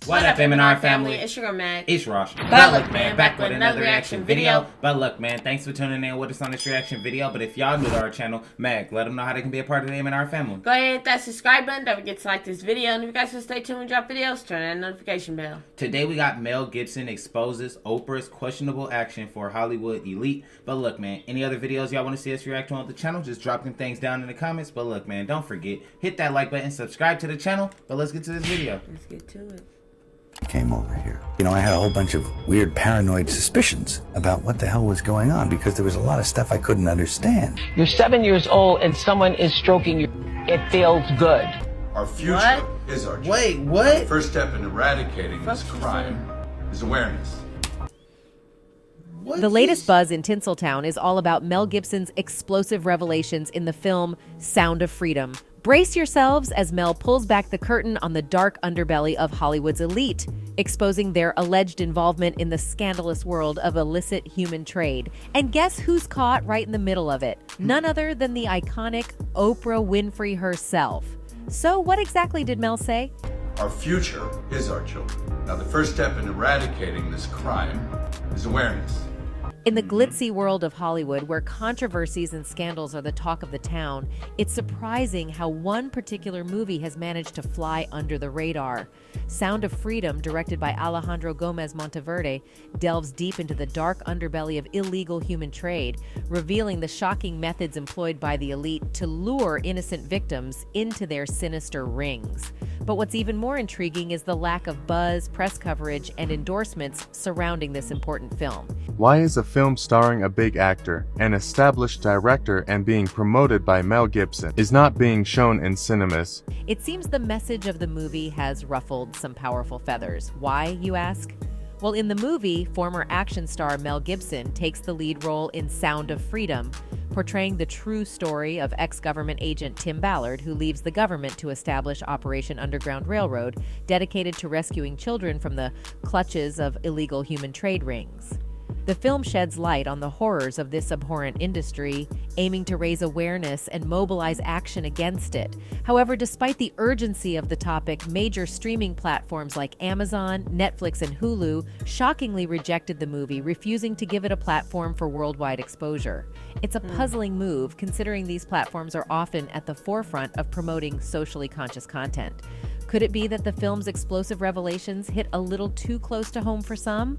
What up, M&R family? It's your girl, Magg. It's Rosh. But look, man, back with another reaction video. But look, man, thanks for tuning in with us on this reaction video. But if y'all new to our channel, Magg, let them know how they can be a part of the M&R family. Go ahead and hit that subscribe button. Don't forget to like this video. And if you guys want to stay tuned and drop videos, turn that notification bell. Today we got Mel Gibson exposes Oprah's questionable action for Hollywood elite. But look, man, any other videos y'all want to see us react on the channel, just drop them things down in the comments. But look, man, don't forget, hit that like button, subscribe to the channel. But let's get to this video. Let's get to it. Came over here. You know, I had a whole bunch of weird paranoid suspicions about what the hell was going on because there was a lot of stuff I couldn't understand. You're 7 years old and someone is stroking you. It feels good. Our future is our job. Wait, what? The first step in eradicating this crime is awareness. The latest buzz in Tinseltown is all about Mel Gibson's explosive revelations in the film Sound of Freedom. Brace yourselves as Mel pulls back the curtain on the dark underbelly of Hollywood's elite, exposing their alleged involvement in the scandalous world of illicit human trade. And guess who's caught right in the middle of it? None other than the iconic Oprah Winfrey herself. So what exactly did Mel say? Our future is our children. Now, the first step in eradicating this crime is awareness. In the glitzy world of Hollywood, where controversies and scandals are the talk of the town, it's surprising how one particular movie has managed to fly under the radar. Sound of Freedom, directed by Alejandro Gomez Monteverde, delves deep into the dark underbelly of illegal human trade, revealing the shocking methods employed by the elite to lure innocent victims into their sinister rings. But what's even more intriguing is the lack of buzz, press coverage, and endorsements surrounding this important film. Why is a film starring a big actor, an established director, and being promoted by Mel Gibson is not being shown in cinemas? It seems the message of the movie has ruffled some powerful feathers. Why, you ask? Well, in the movie, former action star Mel Gibson takes the lead role in Sound of Freedom, portraying the true story of ex-government agent Tim Ballard, who leaves the government to establish Operation Underground Railroad, dedicated to rescuing children from the clutches of illegal human trade rings. The film sheds light on the horrors of this abhorrent industry, aiming to raise awareness and mobilize action against it. However, despite the urgency of the topic, major streaming platforms like Amazon, Netflix, and Hulu shockingly rejected the movie, refusing to give it a platform for worldwide exposure. It's a puzzling move, considering these platforms are often at the forefront of promoting socially conscious content. Could it be that the film's explosive revelations hit a little too close to home for some?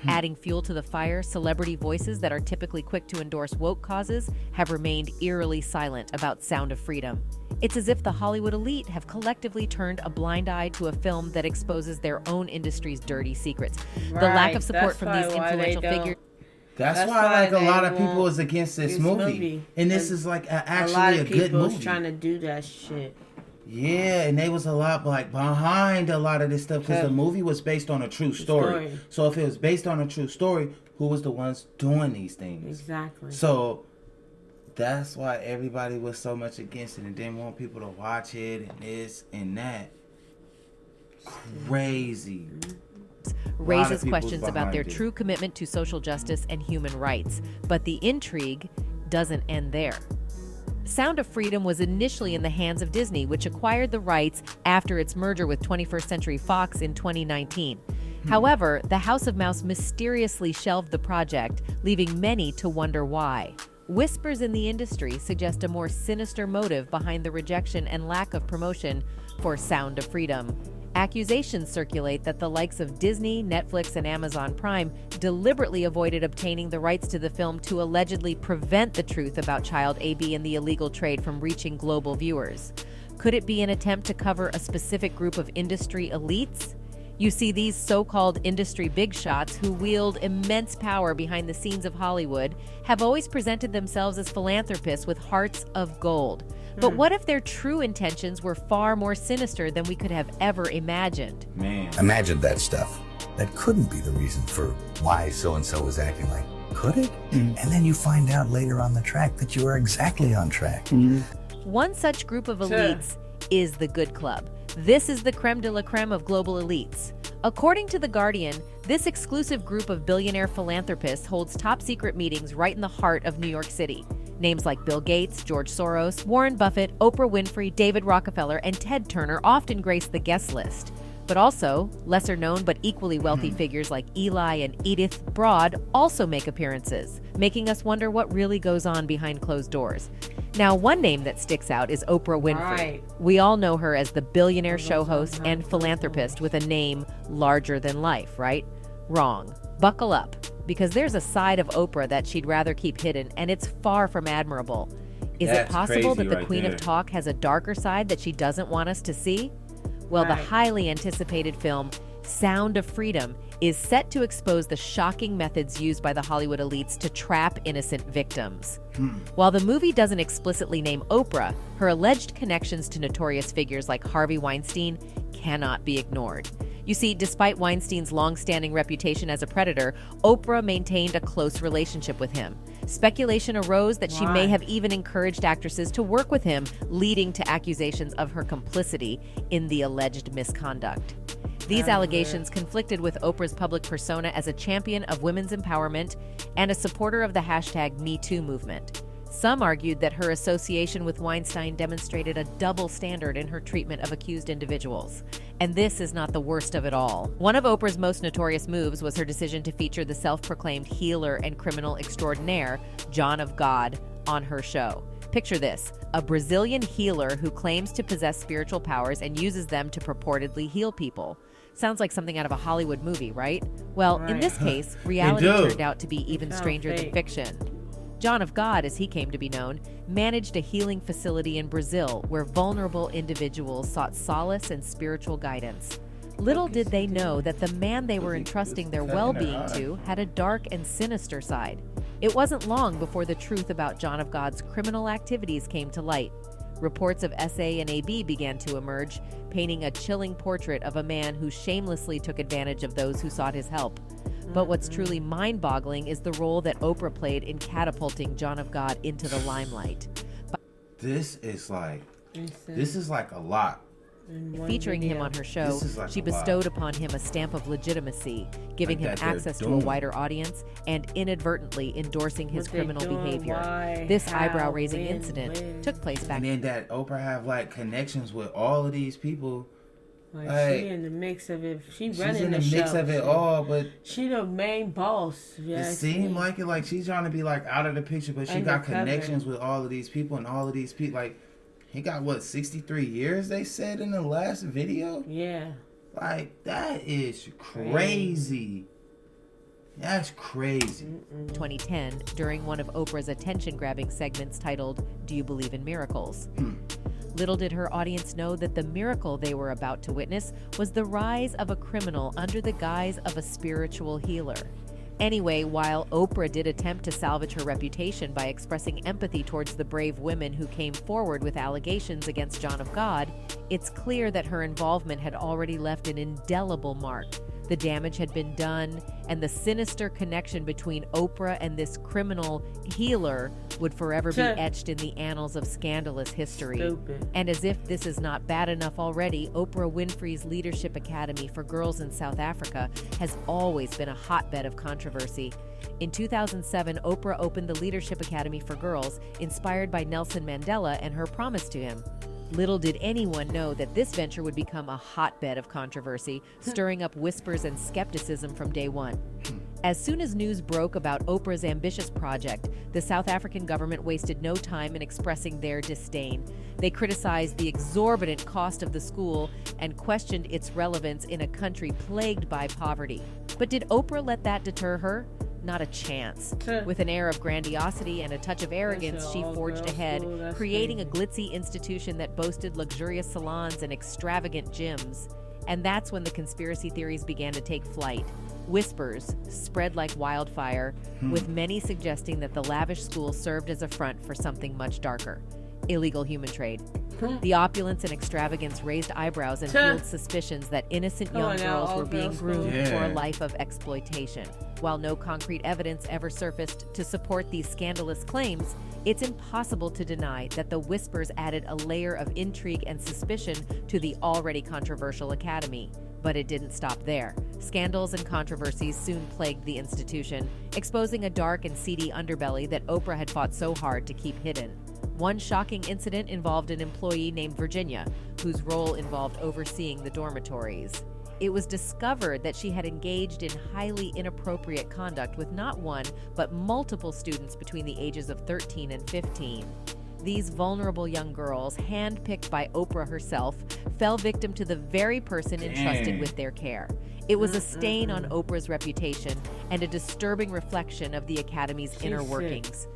Adding fuel to the fire, celebrity voices that are typically quick to endorse woke causes have remained eerily silent about Sound of Freedom. It's as if the Hollywood elite have collectively turned a blind eye to a film that exposes their own industry's dirty secrets. The lack of support from these influential figures. That's why like a lot of people is against this movie. And this is like actually a good movie. A lot of people trying to do that shit. Yeah, and they was a lot like behind a lot of this stuff because the movie was based on a true story. So if it was based on a true story, who was the ones doing these things? Exactly. So that's why everybody was so much against it and didn't want people to watch it and this and that. Crazy. Raises questions about their true commitment to social justice and human rights. But the intrigue doesn't end there. Sound of Freedom was initially in the hands of Disney, which acquired the rights after its merger with 21st Century Fox in 2019. However, the House of Mouse mysteriously shelved the project, leaving many to wonder why. Whispers in the industry suggest a more sinister motive behind the rejection and lack of promotion for Sound of Freedom. Accusations circulate that the likes of Disney, Netflix, and Amazon Prime deliberately avoided obtaining the rights to the film to allegedly prevent the truth about child AB and the illegal trade from reaching global viewers. Could it be an attempt to cover a specific group of industry elites? You see, these so-called industry big shots who wield immense power behind the scenes of Hollywood have always presented themselves as philanthropists with hearts of gold. But what if their true intentions were far more sinister than we could have ever imagined? Man. Imagine that stuff. That couldn't be the reason for why so-and-so was acting like, could it? And then you find out later on the track that you are exactly on track. One such group of elites is the Good Club. This is the creme de la creme of global elites. According to The Guardian, this exclusive group of billionaire philanthropists holds top secret meetings right in the heart of New York City. Names like Bill Gates, George Soros, Warren Buffett, Oprah Winfrey, David Rockefeller, and Ted Turner often grace the guest list. But also, lesser-known but equally wealthy figures like Eli and Edith Broad also make appearances, making us wonder what really goes on behind closed doors. Now, one name that sticks out is Oprah Winfrey. Right. We all know her as the billionaire show host and philanthropist with a name larger than life, right? Wrong. Buckle up, because there's a side of Oprah that she'd rather keep hidden, and it's far from admirable. Is it That's possible that crazy the right Queen there. of Talk has a darker side that she doesn't want us to see? Well, the Right. highly anticipated film Sound of Freedom is set to expose the shocking methods used by the Hollywood elites to trap innocent victims. While the movie doesn't explicitly name Oprah, her alleged connections to notorious figures like Harvey Weinstein cannot be ignored. You see, despite Weinstein's long-standing reputation as a predator, Oprah maintained a close relationship with him. Speculation arose that she may Why? have even encouraged actresses to work with him, leading to accusations of her complicity in the alleged misconduct. These allegations conflicted with Oprah's public persona as a champion of women's empowerment and a supporter of the #MeToo movement. Some argued that her association with Weinstein demonstrated a double standard in her treatment of accused individuals. And this is not the worst of it all. One of Oprah's most notorious moves was her decision to feature the self-proclaimed healer and criminal extraordinaire, John of God, on her show. Picture this, a Brazilian healer who claims to possess spiritual powers and uses them to purportedly heal people. Sounds like something out of a Hollywood movie, right? Well, in Right. this case, reality do. turned out to be even sounds stranger than fake. fiction. John of God, as he came to be known, managed a healing facility in Brazil where vulnerable individuals sought solace and spiritual guidance. Little did they know that the man they were entrusting their well-being to had a dark and sinister side. It wasn't long before the truth about John of God's criminal activities came to light. Reports of SA and AB began to emerge, painting a chilling portrait of a man who shamelessly took advantage of those who sought his help. But what's truly mind-boggling is the role that Oprah played in catapulting John of God into the limelight. This is like a lot. Featuring him on her show, This is like she a lot. bestowed upon him a stamp of legitimacy, giving Like him that they're access to a doing. wider audience and inadvertently endorsing his What they criminal doing, behavior. why, This how, eyebrow-raising when, incident where. took place back And then that Oprah have like connections with all of these people. Like, Like, she in the mix of it. She She's running in the the mix show. of it all, but She the main boss. it Yeah, seemed like it, like she's trying to be like out of the picture, but she got Undercover. connections with all of these people, and all of these people, like, he got what, 63 years they said in the last video? Yeah. Like, that is crazy. That's crazy. 2010 during one of Oprah's attention-grabbing segments titled, "Do You Believe in Miracles?" Little did her audience know that the miracle they were about to witness was the rise of a criminal under the guise of a spiritual healer. Anyway, while Oprah did attempt to salvage her reputation by expressing empathy towards the brave women who came forward with allegations against John of God, it's clear that her involvement had already left an indelible mark. The damage had been done, and the sinister connection between Oprah and this criminal healer would forever be etched in the annals of scandalous history. Stupid. And as if this is not bad enough already, Oprah Winfrey's Leadership Academy for Girls in South Africa has always been a hotbed of controversy. In 2007, Oprah opened the Leadership Academy for Girls, inspired by Nelson Mandela and her promise to him. Little did anyone know that this venture would become a hotbed of controversy, stirring up whispers and skepticism from day one. As soon as news broke about Oprah's ambitious project, the South African government wasted no time in expressing their disdain. They criticized the exorbitant cost of the school and questioned its relevance in a country plagued by poverty. But did Oprah let that deter her? Not a chance. With an air of grandiosity and a touch of arrogance, That's she an forged all-girls ahead, school, that's creating a crazy. glitzy institution that boasted luxurious salons and extravagant gyms. And that's when the conspiracy theories began to take flight. Whispers spread like wildfire, with many suggesting that the lavish school served as a front for something much darker: illegal human trade. The opulence and extravagance raised eyebrows and fueled suspicious that innocent Come young on now, girls were being all-girls groomed school. for a Yeah. life of exploitation. While no concrete evidence ever surfaced to support these scandalous claims, it's impossible to deny that the whispers added a layer of intrigue and suspicion to the already controversial academy. But it didn't stop there. Scandals and controversies soon plagued the institution, exposing a dark and seedy underbelly that Oprah had fought so hard to keep hidden. One shocking incident involved an employee named Virginia, whose role involved overseeing the dormitories. It was discovered that she had engaged in highly inappropriate conduct with not one, but multiple students between the ages of 13 and 15. These vulnerable young girls, handpicked by Oprah herself, fell victim to the very person entrusted with their care. It was a stain on Oprah's reputation and a disturbing reflection of the Academy's inner workings.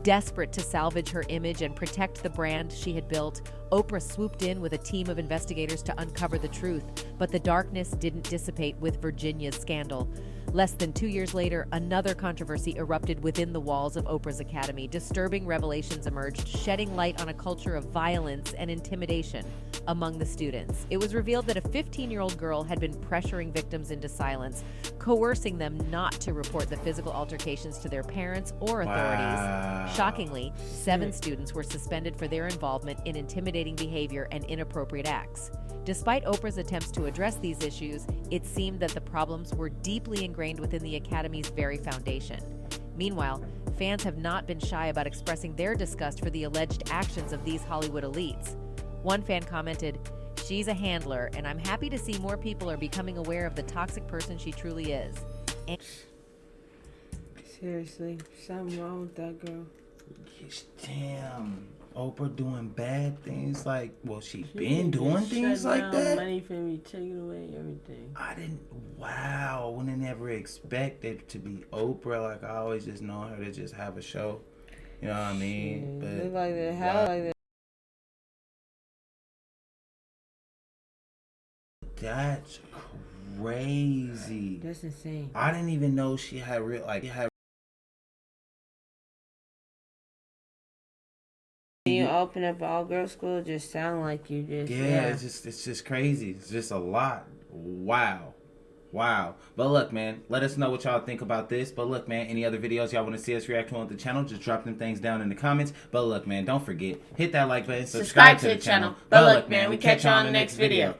Desperate to salvage her image and protect the brand she had built, Oprah swooped in with a team of investigators to uncover the truth, but the darkness didn't dissipate with Virginia's scandal. Less than 2 years later, another controversy erupted within the walls of Oprah's Academy. Disturbing revelations emerged, shedding light on a culture of violence and intimidation among the students. It was revealed that a 15-year-old girl had been pressuring victims into silence, coercing them not to report the physical altercations to their parents or authorities. Wow. Shockingly, 7 students were suspended for their involvement in intimidating behavior and inappropriate acts. Despite Oprah's attempts to address these issues, it seemed that the problems were deeply ingrained within the Academy's very foundation. Meanwhile, fans have not been shy about expressing their disgust for the alleged actions of these Hollywood elites. One fan commented, "She's a handler, and I'm happy to see more people are becoming aware of the toxic person she truly is." And Seriously, something wrong with that girl. Damn. Oprah doing bad things like, well, she been doing things like that? Money from me, taking away everything. Wow, I wouldn't ever expect it to be Oprah. Like, I always just know her to just have a show. You know what I mean? But look like that. How like that? That's crazy. That's insane. I didn't even know she had When you open up all girls school, it just sound like you just it's just crazy. It's just a lot. Wow. But look, man, let us know what y'all think about this. But look, man, any other videos y'all want to see us react to on the channel, just drop them things down in the comments. But look, man, don't forget, hit that like button, subscribe to the channel. But look, man, we catch you on the next video.